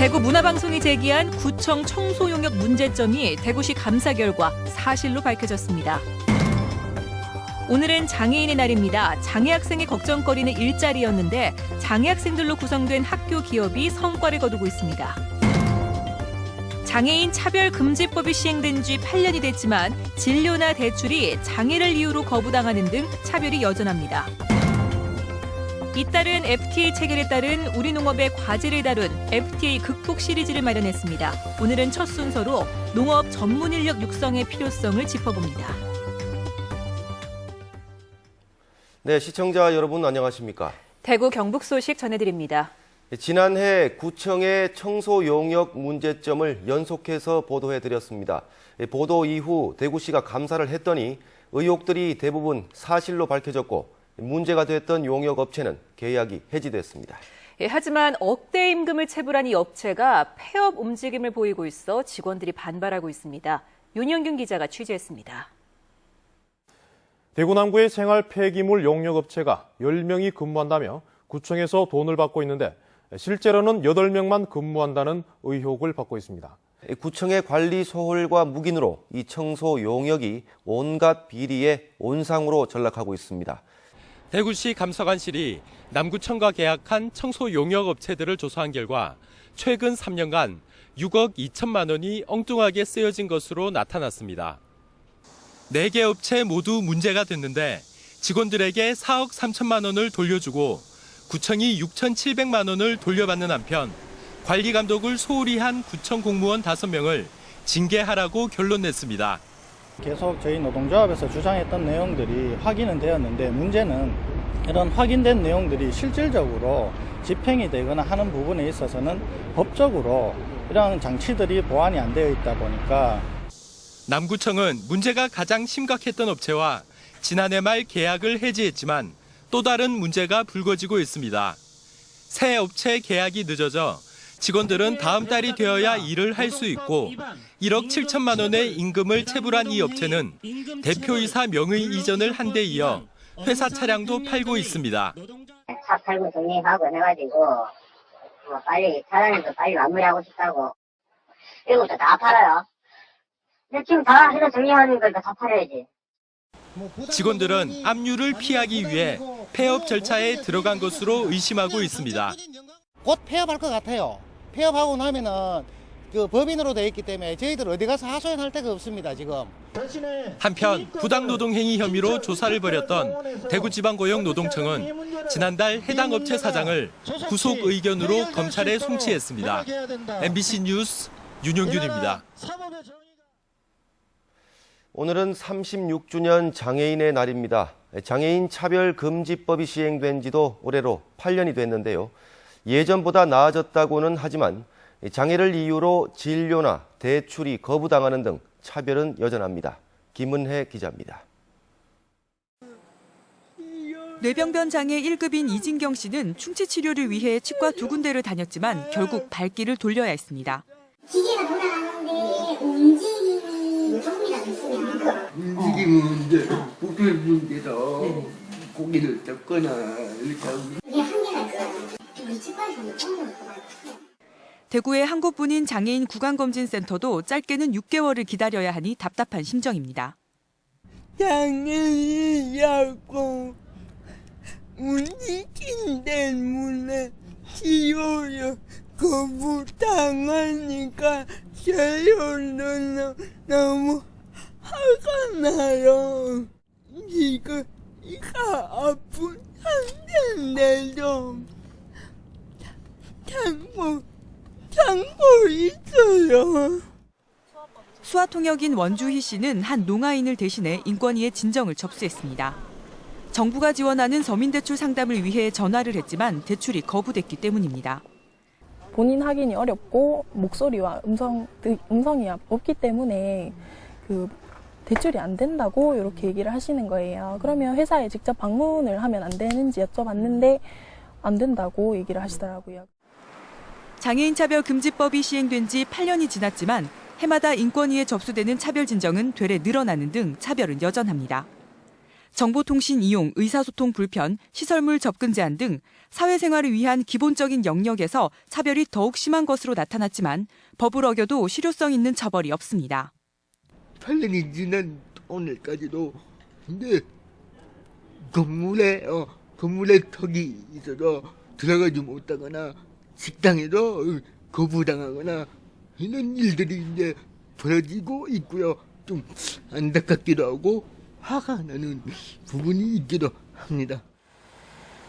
대구 문화방송이 제기한 구청 청소 용역 문제점이 대구시 감사 결과 사실로 밝혀졌습니다. 오늘은 장애인의 날입니다. 장애 학생의 걱정거리는 일자리였는데 장애 학생들로 구성된 학교 기업이 성과를 거두고 있습니다. 장애인 차별금지법이 시행된 지 8년이 됐지만 진료나 대출이 장애를 이유로 거부당하는 등 차별이 여전합니다. 잇따른 FTA 체결에 따른 우리 농업의 과제를 다룬 FTA 극복 시리즈를 마련했습니다. 오늘은 첫 순서로 농업 전문 인력 육성의 필요성을 짚어봅니다. 네, 시청자 여러분 안녕하십니까? 대구 경북 소식 전해드립니다. 지난해 구청의 청소 용역 문제점을 연속해서 보도해드렸습니다. 보도 이후 대구시가 감사를 했더니 의혹들이 대부분 사실로 밝혀졌고 문제가 됐던 용역업체는 계약이 해지됐습니다. 하지만 억대 임금을 체불한 이 업체가 폐업 움직임을 보이고 있어 직원들이 반발하고 있습니다. 윤영균 기자가 취재했습니다. 대구 남구의 생활 폐기물 용역업체가 10명이 근무한다며 구청에서 돈을 받고 있는데 실제로는 8명만 근무한다는 의혹을 받고 있습니다. 구청의 관리 소홀과 묵인으로 이 청소 용역이 온갖 비리의 온상으로 전락하고 있습니다. 대구시 감사관실이 남구청과 계약한 청소 용역 업체들을 조사한 결과 최근 3년간 6억 2천만 원이 엉뚱하게 쓰여진 것으로 나타났습니다. 4개 업체 모두 문제가 됐는데 직원들에게 4억 3천만 원을 돌려주고 구청이 6,700만 원을 돌려받는 한편 관리 감독을 소홀히 한 구청 공무원 5명을 징계하라고 결론 냈습니다. 계속 저희 노동조합에서 주장했던 내용들이 확인은 되었는데 문제는 이런 확인된 내용들이 실질적으로 집행이 되거나 하는 부분에 있어서는 법적으로 이런 장치들이 보완이 안 되어 있다 보니까 남구청은 문제가 가장 심각했던 업체와 지난해 말 계약을 해지했지만 또 다른 문제가 불거지고 있습니다. 새 업체 계약이 늦어져 직원들은 다음 달이 되어야 일을 할 수 있고 1억 7천만 원의 임금을 체불한 이 업체는 대표이사 명의 이전을 한 데 이어 회사 차량도 팔고 있습니다. 차 팔고 정리하고 해가지고 빨리 차량에서 빨리 마무리하고 싶다고 이런 것도 다 팔아요. 근데 지금 다 해서 정리하는 거니까 다 팔아야지. 직원들은 압류를 피하기 위해 폐업 절차에 들어간 것으로 의심하고 있습니다. 곧 폐업할 것 같아요. 폐업하고 나면은 그 법인으로 돼 있기 때문에 저희들 어디 가서 하소연할 데가 없습니다, 지금. 한편 부당노동행위 혐의로 조사를 벌였던 대구지방고용노동청은 지난달 해당 업체 사장을 구속 의견으로 검찰에 송치했습니다. MBC 뉴스 윤용균입니다. 오늘은 36주년 장애인의 날입니다. 장애인 차별금지법이 시행된 지도 올해로 8년이 됐는데요. 예전보다 나아졌다고는 하지만 장애를 이유로 진료나 대출이 거부당하는 등 차별은 여전합니다. 김은혜 기자입니다. 뇌병변 장애 1급인 이진경 씨는 충치 치료를 위해 치과 2군데를 다녔지만 결국 발길을 돌려야 했습니다. 기계가 돌아가는데 움직임이 조금이라도 있으면 움직임은 이제 불편 문제다. 고기를 잡거나 이렇게 하면 그게 한계가 있어요. 우리 치과에서는 처음 볼 것 같아요. 대구의 한 곳뿐인 장애인 구강검진센터도 짧게는 6개월을 기다려야 하니 답답한 심정입니다. 장애인이라고 움직임 때문에 치료를 거부당하니까 저희는 너무 화가 나요. 이가 아픈 상태인데도 참고 있어요. 수화통역인 원주희 씨는 한 농아인을 대신해 인권위에 진정을 접수했습니다. 정부가 지원하는 서민대출 상담을 위해 전화를 했지만 대출이 거부됐기 때문입니다. 본인 확인이 어렵고 목소리와 음성이 없기 때문에 그 대출이 안 된다고 이렇게 얘기를 하시는 거예요. 그러면 회사에 직접 방문을 하면 안 되는지 여쭤봤는데 안 된다고 얘기를 하시더라고요. 장애인 차별금지법이 시행된 지 8년이 지났지만 해마다 인권위에 접수되는 차별 진정은 되레 늘어나는 등 차별은 여전합니다. 정보통신 이용, 의사소통 불편, 시설물 접근 제한 등 사회생활을 위한 기본적인 영역에서 차별이 더욱 심한 것으로 나타났지만 법을 어겨도 실효성 있는 처벌이 없습니다. 8년이 지난 오늘까지도 근데 건물에 턱이 있어서 들어가지 못하거나 식당에서 거부당하거나 이런 일들이 이제 벌어지고 있고요. 좀 안타깝기도 하고 화가 나는 부분이 있기도 합니다.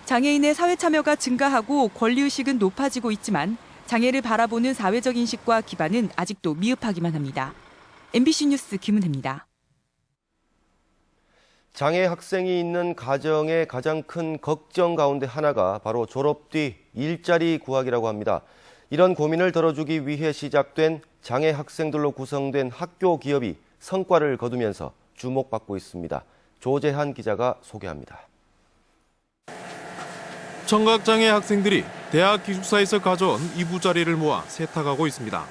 장애인의 사회 참여가 증가하고 권리의식은 높아지고 있지만 장애를 바라보는 사회적 인식과 기반은 아직도 미흡하기만 합니다. MBC 뉴스 김은혜입니다. 장애 학생이 있는 가정의 가장 큰 걱정 가운데 하나가 바로 졸업 뒤 일자리 구하기라고 합니다. 이런 고민을 덜어주기 위해 시작된 장애 학생들로 구성된 학교 기업이 성과를 거두면서 주목받고 있습니다. 조재한 기자가 소개합니다. 청각장애 학생들이 대학 기숙사에서 가져온 이부자리를 모아 세탁하고 있습니다.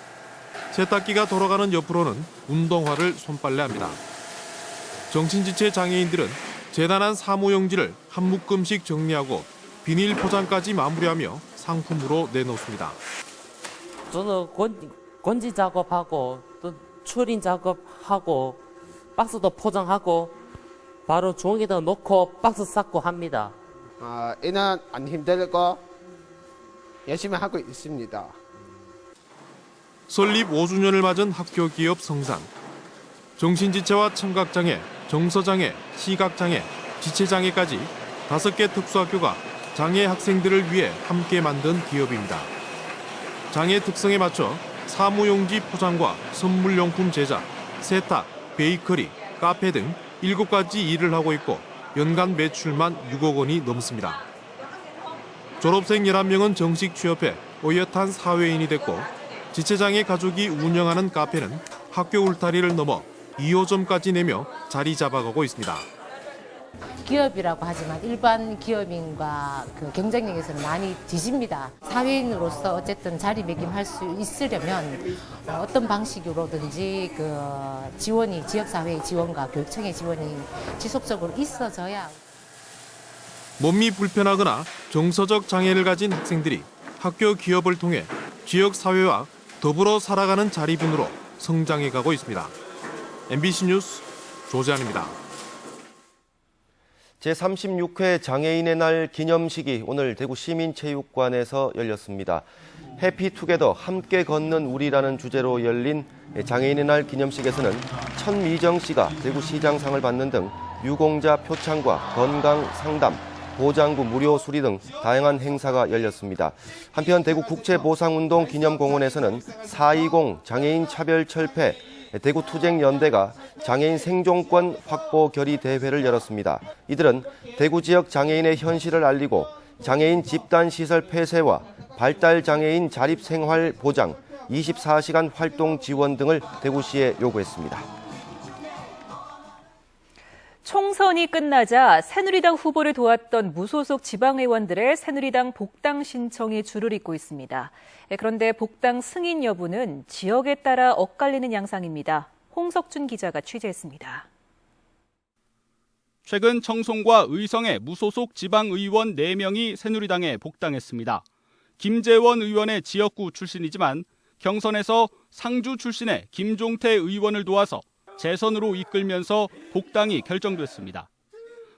세탁기가 돌아가는 옆으로는 운동화를 손빨래합니다. 정신지체 장애인들은 재단한 사무용지를 한 묶음씩 정리하고 비닐 포장까지 마무리하며 상품으로 내놓습니다. 저는 건지 작업하고 또 추린 작업하고 박스도 포장하고 바로 종이에다 놓고 박스 쌓고 합니다. 이는 안 힘들고 열심히 하고 있습니다. 설립 5주년을 맞은 학교 기업 성산. 정신지체와 청각장애, 정서장애, 시각장애, 지체장애까지 5개 특수학교가 장애 학생들을 위해 함께 만든 기업입니다. 장애 특성에 맞춰 사무용지 포장과 선물용품 제작, 세탁, 베이커리, 카페 등 7가지 일을 하고 있고 연간 매출만 6억 원이 넘습니다. 졸업생 11명은 정식 취업해 어엿한 사회인이 됐고 지체장애 가족이 운영하는 카페는 학교 울타리를 넘어 2호점까지 내며 자리 잡아가고 있습니다. 기업이라고 하지만 일반 기업인과 그 경쟁력에서는 많이 뒤집니다. 사회인으로서 어쨌든 자리매김할 수 있으려면 어떤 방식으로든지 그 지원이 지역사회의 지원과 교육청의 지원이 지속적으로 있어져야. 몸이 불편하거나 정서적 장애를 가진 학생들이 학교 기업을 통해 지역 사회와 더불어 살아가는 자리분으로 성장해가고 있습니다. MBC 뉴스 조재한입니다. 제36회 장애인의 날 기념식이 오늘 대구 시민체육관에서 열렸습니다. 해피투게더 함께 걷는 우리라는 주제로 열린 장애인의 날 기념식에서는 천미정 씨가 대구시장상을 받는 등 유공자 표창과 건강 상담, 보장구 무료 수리 등 다양한 행사가 열렸습니다. 한편 대구 국제보상운동 기념공원에서는 4.20 장애인 차별철폐 대구투쟁연대가 장애인 생존권 확보 결의 대회를 열었습니다. 이들은 대구 지역 장애인의 현실을 알리고 장애인 집단시설 폐쇄와 발달장애인 자립생활 보장, 24시간 활동 지원 등을 대구시에 요구했습니다. 총선이 끝나자 새누리당 후보를 도왔던 무소속 지방의원들의 새누리당 복당 신청이 줄을 잇고 있습니다. 그런데 복당 승인 여부는 지역에 따라 엇갈리는 양상입니다. 홍석준 기자가 취재했습니다. 최근 청송과 의성의 무소속 지방의원 4명이 새누리당에 복당했습니다. 김재원 의원의 지역구 출신이지만 경선에서 상주 출신의 김종태 의원을 도와서 재선으로 이끌면서 복당이 결정됐습니다.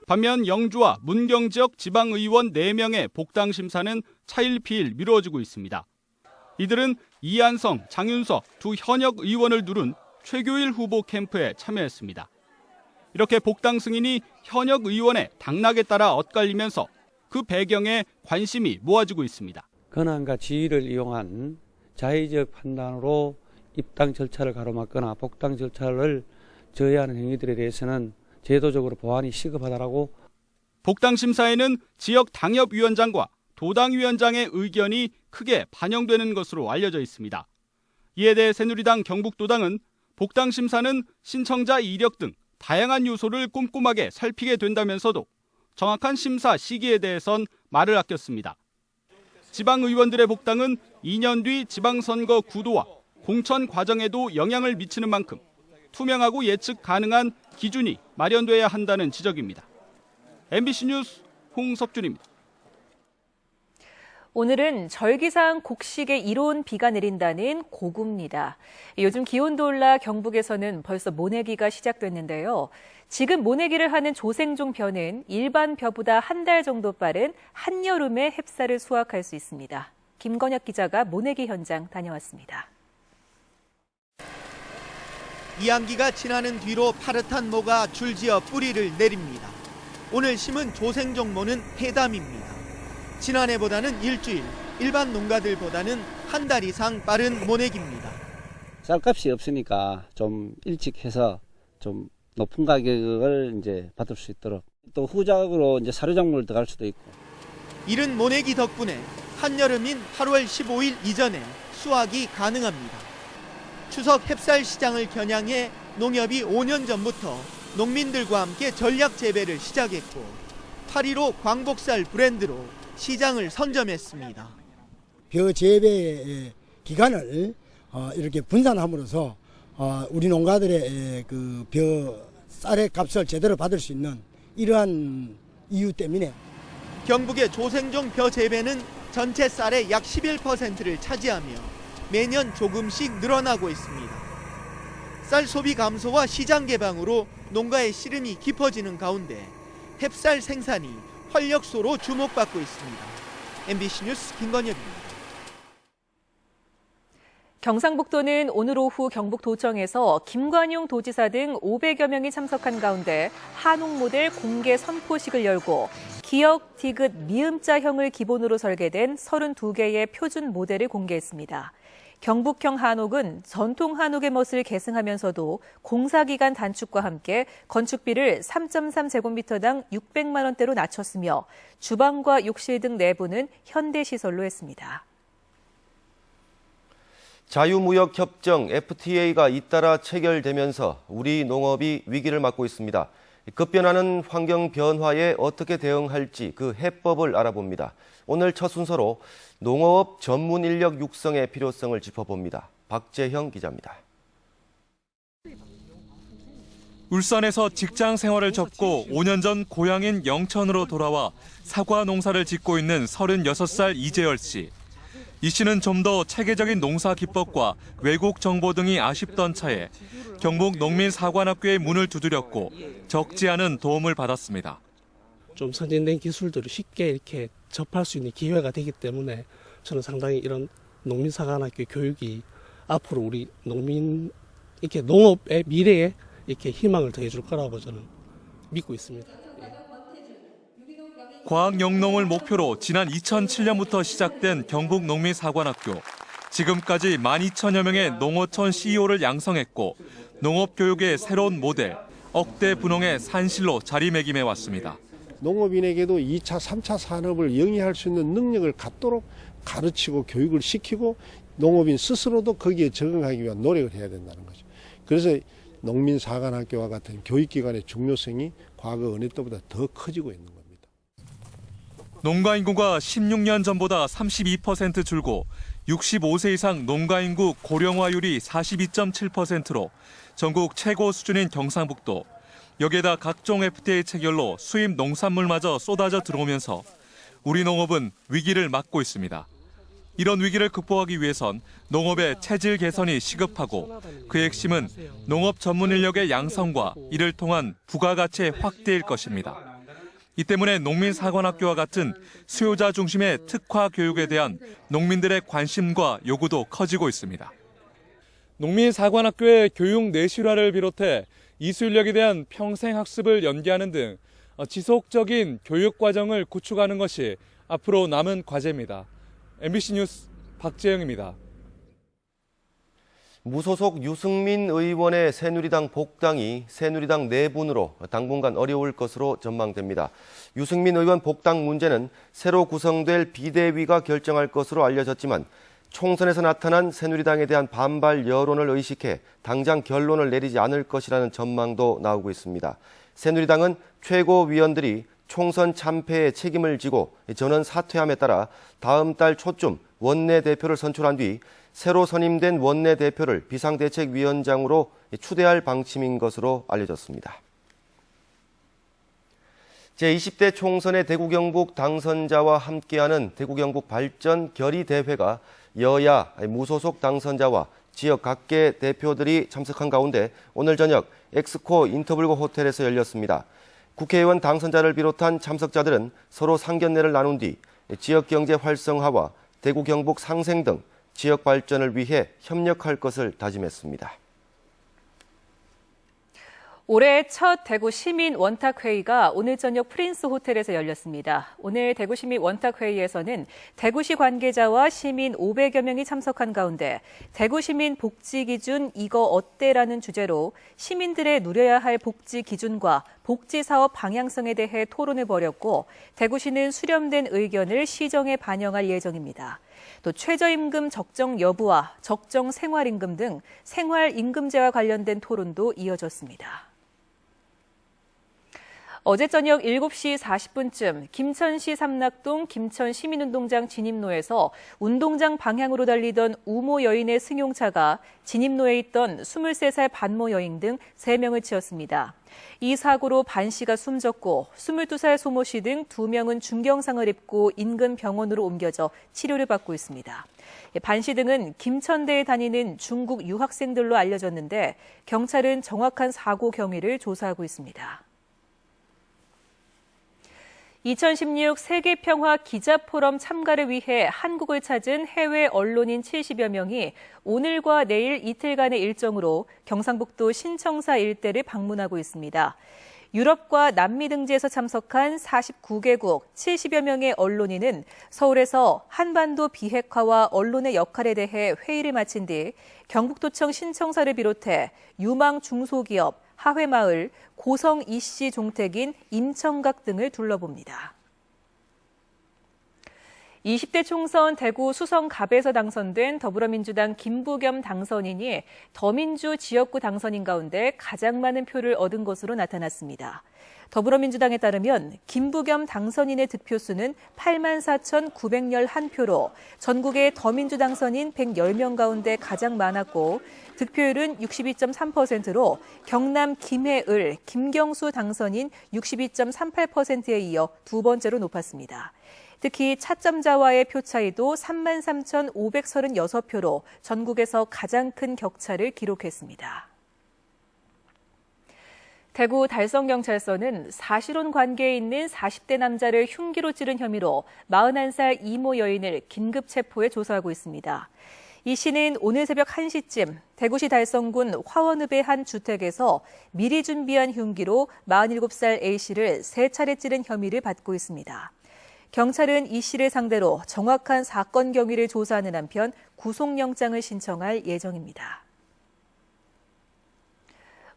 반면 영주와 문경 지역 지방의원 4명의 복당 심사는 차일피일 미뤄지고 있습니다. 이들은 이한성, 장윤석 두 현역 의원을 두른 최교일 후보 캠프에 참여했습니다. 이렇게 복당 승인이 현역 의원의 당락에 따라 엇갈리면서 그 배경에 관심이 모아지고 있습니다. 권한과 지위를 이용한 자의적 판단으로 입당 절차를 가로막거나 복당 절차를 저해하는 행위들에 대해서는 제도적으로 보완이 시급하다라고. 복당 심사에는 지역 당협위원장과 도당위원장의 의견이 크게 반영되는 것으로 알려져 있습니다. 이에 대해 새누리당 경북도당은 복당 심사는 신청자 이력 등 다양한 요소를 꼼꼼하게 살피게 된다면서도 정확한 심사 시기에 대해선 말을 아꼈습니다. 지방의원들의 복당은 2년 뒤 지방선거 구도와 공천 과정에도 영향을 미치는 만큼 투명하고 예측 가능한 기준이 마련돼야 한다는 지적입니다. MBC 뉴스 홍석준입니다. 오늘은 절기상 곡식에 이로운 비가 내린다는 고구입니다. 요즘 기온도 올라 경북에서는 벌써 모내기가 시작됐는데요. 지금 모내기를 하는 조생종 벼는 일반 벼보다 한 달 정도 빠른 한여름에 햅쌀을 수확할 수 있습니다. 김건혁 기자가 모내기 현장 다녀왔습니다. 이항기가 지나는 뒤로 파릇한 모가 줄지어 뿌리를 내립니다. 오늘 심은 조생종 모는 해담입니다. 지난해보다는 일주일, 일반 농가들보다는 한 달 이상 빠른 모내기입니다. 쌀값이 없으니까 좀 일찍 해서 좀 높은 가격을 이제 받을 수 있도록 또 후작으로 이제 사료작물을 들어갈 수도 있고. 이른 모내기 덕분에 한여름인 8월 15일 이전에 수확이 가능합니다. 추석 햅쌀 시장을 겨냥해 농협이 5년 전부터 농민들과 함께 전략 재배를 시작했고 8.15 광복살 브랜드로 시장을 선점했습니다. 벼 재배 기간을 이렇게 분산함으로써 우리 농가들의 그 벼 쌀의 값을 제대로 받을 수 있는 이러한 이유 때문에 경북의 조생종 벼 재배는 전체 쌀의 약 11%를 차지하며 매년 조금씩 늘어나고 있습니다. 쌀 소비 감소와 시장 개방으로 농가의 씨름이 깊어지는 가운데 햅쌀 생산이 활력소로 주목받고 있습니다. MBC 뉴스 김건혁입니다. 경상북도는 오늘 오후 경북도청에서 김관용 도지사 등 500여 명이 참석한 가운데 한옥 모델 공개 선포식을 열고 기역, 디귿, 미음자형을 기본으로 설계된 32개의 표준 모델을 공개했습니다. 경북형 한옥은 전통 한옥의 멋을 계승하면서도 공사기간 단축과 함께 건축비를 3.3제곱미터당 600만 원대로 낮췄으며 주방과 욕실 등 내부는 현대시설로 했습니다. 자유무역협정 FTA가 잇따라 체결되면서 우리 농업이 위기를 맞고 있습니다. 급변하는 환경 변화에 어떻게 대응할지 그 해법을 알아봅니다. 오늘 첫 순서로 농업 전문 인력 육성의 필요성을 짚어봅니다. 박재형 기자입니다. 울산에서 직장 생활을 접고 5년 전 고향인 영천으로 돌아와 사과 농사를 짓고 있는 36살 이재열 씨. 이 씨는 좀 더 체계적인 농사 기법과 외국 정보 등이 아쉽던 차에 경북 농민사관학교의 문을 두드렸고 적지 않은 도움을 받았습니다. 좀 선진된 기술들을 쉽게 이렇게 접할 수 있는 기회가 되기 때문에 저는 상당히 이런 농민사관학교 교육이 앞으로 우리 농민 이렇게 농업의 미래에 이렇게 희망을 더해줄 거라고 저는 믿고 있습니다. 과학영농을 목표로 지난 2007년부터 시작된 경북농민사관학교. 지금까지 12,000여 명의 농어촌 CEO를 양성했고 농업교육의 새로운 모델, 억대 분홍의 산실로 자리매김해 왔습니다. 농업인에게도 2차, 3차 산업을 영위할 수 있는 능력을 갖도록 가르치고 교육을 시키고 농업인 스스로도 거기에 적응하기 위한 노력을 해야 된다는 거죠. 그래서 농민사관학교와 같은 교육기관의 중요성이 과거 어느 때보다 더 커지고 있는 겁니다. 농가 인구가 16년 전보다 32% 줄고 65세 이상 농가 인구 고령화율이 42.7%로 전국 최고 수준인 경상북도. 여기에다 각종 FTA 체결로 수입 농산물마저 쏟아져 들어오면서 우리 농업은 위기를 맞고 있습니다. 이런 위기를 극복하기 위해선 농업의 체질 개선이 시급하고 그 핵심은 농업 전문 인력의 양성과 이를 통한 부가가치의 확대일 것입니다. 이 때문에 농민사관학교와 같은 수요자 중심의 특화 교육에 대한 농민들의 관심과 요구도 커지고 있습니다. 농민사관학교의 교육 내실화를 비롯해 이수인력에 대한 평생학습을 연계하는 등 지속적인 교육 과정을 구축하는 것이 앞으로 남은 과제입니다. MBC 뉴스 박재영입니다. 무소속 유승민 의원의 새누리당 복당이 새누리당 내분으로 당분간 어려울 것으로 전망됩니다. 유승민 의원 복당 문제는 새로 구성될 비대위가 결정할 것으로 알려졌지만 총선에서 나타난 새누리당에 대한 반발 여론을 의식해 당장 결론을 내리지 않을 것이라는 전망도 나오고 있습니다. 새누리당은 최고위원들이 총선 참패의 책임을 지고 전원 사퇴함에 따라 다음 달 초쯤 원내대표를 선출한 뒤 새로 선임된 원내대표를 비상대책위원장으로 추대할 방침인 것으로 알려졌습니다. 제20대 총선의 대구 경북 당선자와 함께하는 대구 경북 발전 결의대회가 여야 무소속 당선자와 지역 각계 대표들이 참석한 가운데 오늘 저녁 엑스코 인터블고 호텔에서 열렸습니다. 국회의원 당선자를 비롯한 참석자들은 서로 상견례를 나눈 뒤 지역 경제 활성화와 대구 경북 상생 등 지역 발전을 위해 협력할 것을 다짐했습니다. 올해 첫 대구 시민 원탁회의가 오늘 저녁 프린스 호텔에서 열렸습니다. 오늘 대구 시민 원탁회의에서는 대구시 관계자와 시민 500여 명이 참석한 가운데 대구 시민 복지 기준 이거 어때라는 주제로 시민들의 누려야 할 복지 기준과 복지 사업 방향성에 대해 토론을 벌였고 대구시는 수렴된 의견을 시정에 반영할 예정입니다. 또 최저임금 적정 여부와 적정 생활임금 등 생활임금제와 관련된 토론도 이어졌습니다. 어제 저녁 7시 40분쯤 김천시 삼락동 김천시민운동장 진입로에서 운동장 방향으로 달리던 우모 여인의 승용차가 진입로에 있던 23살 반모 여인 등 3명을 치었습니다. 이 사고로 반 씨가 숨졌고 22살 소모 씨 등 2명은 중경상을 입고 인근 병원으로 옮겨져 치료를 받고 있습니다. 반 씨 등은 김천대에 다니는 중국 유학생들로 알려졌는데 경찰은 정확한 사고 경위를 조사하고 있습니다. 2016 세계평화 기자포럼 참가를 위해 한국을 찾은 해외 언론인 70여 명이 오늘과 내일 이틀간의 일정으로 경상북도 신청사 일대를 방문하고 있습니다. 유럽과 남미 등지에서 참석한 49개국 70여 명의 언론인은 서울에서 한반도 비핵화와 언론의 역할에 대해 회의를 마친 뒤 경북도청 신청사를 비롯해 유망 중소기업, 하회마을, 고성 이씨 종택인 임청각 등을 둘러봅니다. 20대 총선 대구 수성갑에서 당선된 더불어민주당 김부겸 당선인이 더민주 지역구 당선인 가운데 가장 많은 표를 얻은 것으로 나타났습니다. 더불어민주당에 따르면 김부겸 당선인의 득표수는 84,911표로 전국의 더민주 당선인 110명 가운데 가장 많았고 득표율은 62.3%로 경남 김해을, 김경수 당선인 62.38%에 이어 두 번째로 높았습니다. 특히 차점자와의 표 차이도 33,536표로 전국에서 가장 큰 격차를 기록했습니다. 대구 달성경찰서는 사실혼 관계에 있는 40대 남자를 흉기로 찌른 혐의로 41살 이모 여인을 긴급 체포해 조사하고 있습니다. 이 씨는 오늘 새벽 1시쯤 대구시 달성군 화원읍의 한 주택에서 미리 준비한 흉기로 47살 A씨를 3차례 찌른 혐의를 받고 있습니다. 경찰은 이 씨를 상대로 정확한 사건 경위를 조사하는 한편 구속영장을 신청할 예정입니다.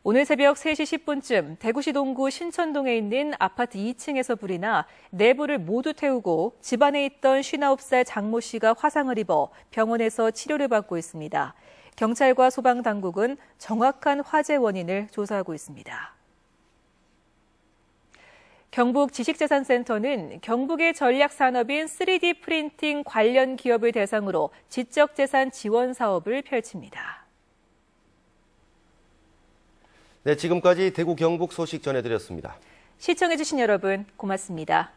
오늘 새벽 3시 10분쯤 대구시 동구 신천동에 있는 아파트 2층에서 불이 나 내부를 모두 태우고 집안에 있던 59살 장모 씨가 화상을 입어 병원에서 치료를 받고 있습니다. 경찰과 소방당국은 정확한 화재 원인을 조사하고 있습니다. 경북지식재산센터는 경북의 전략산업인 3D 프린팅 관련 기업을 대상으로 지적재산 지원 사업을 펼칩니다. 네, 지금까지 대구 경북 소식 전해드렸습니다. 시청해주신 여러분 고맙습니다.